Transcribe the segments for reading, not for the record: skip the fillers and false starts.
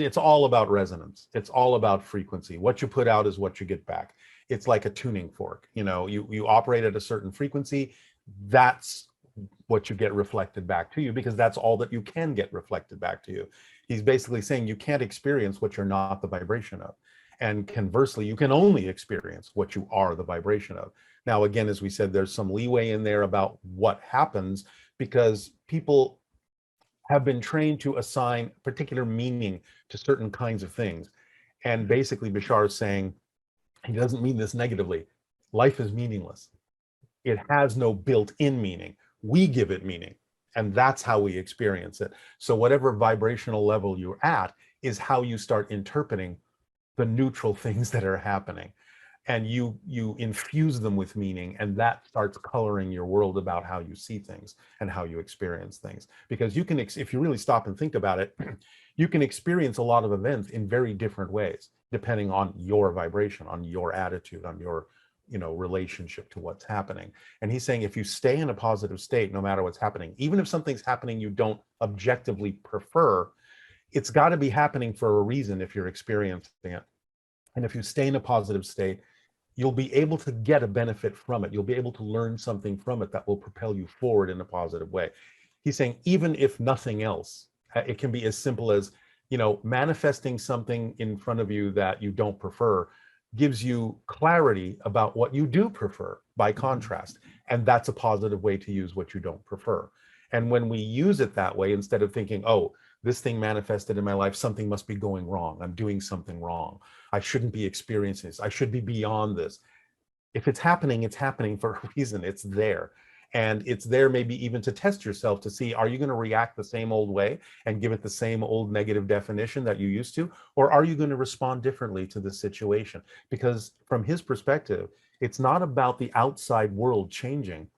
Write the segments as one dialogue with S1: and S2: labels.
S1: It's all about resonance. It's all about frequency. What you put out is what you get back. It's like a tuning fork. You know, you operate at a certain frequency. That's what you get reflected back to you, because that's all that you can get reflected back to you. He's basically saying you can't experience what you're not the vibration of. And conversely, you can only experience what you are the vibration of. Now, again, as we said, there's some leeway in there about what happens, because people have been trained to assign particular meaning to certain kinds of things. And basically, Bashar is saying, he doesn't mean this negatively. Life is meaningless. It has no built-in meaning. We give it meaning, and that's how we experience it. So whatever vibrational level you're at is how you start interpreting the neutral things that are happening. And you infuse them with meaning, and that starts coloring your world about how you see things and how you experience things. Because you can, if you really stop and think about it, you can experience a lot of events in very different ways, depending on your vibration, on your attitude, on your, you know, relationship to what's happening. And he's saying if you stay in a positive state, no matter what's happening, even if something's happening you don't objectively prefer, it's got to be happening for a reason if you're experiencing it. And if you stay in a positive state, you'll be able to get a benefit from it. You'll be able to learn something from it that will propel you forward in a positive way. He's saying, even if nothing else, it can be as simple as, you know, manifesting something in front of you that you don't prefer gives you clarity about what you do prefer by contrast. And that's a positive way to use what you don't prefer. And when we use it that way, instead of thinking, oh, this thing manifested in my life, something must be going wrong. I'm doing something wrong. I shouldn't be experiencing this. I should be beyond this. If it's happening for a reason. It's there. And it's there maybe even to test yourself to see, are you going to react the same old way and give it the same old negative definition that you used to? Or are you going to respond differently to the situation? Because from his perspective, it's not about the outside world changing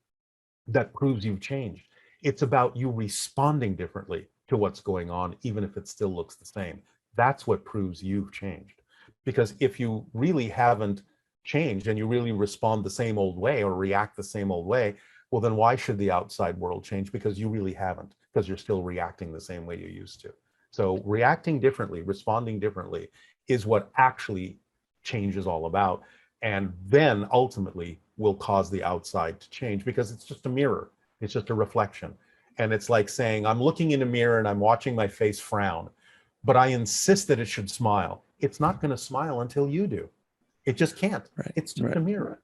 S1: that proves you've changed. It's about you responding differently to what's going on, even if it still looks the same. That's what proves you've changed. Because if you really haven't changed and you really respond the same old way or react the same old way, well, then why should the outside world change? Because you really haven't, because you're still reacting the same way you used to. So reacting differently, responding differently is what actually change is all about. And then ultimately will cause the outside to change, because it's just a mirror. It's just a reflection. And it's like saying, I'm looking in a mirror and I'm watching my face frown, but I insist that it should smile. It's not going to smile until you do. It just can't.
S2: Right.
S1: It's just a mirror.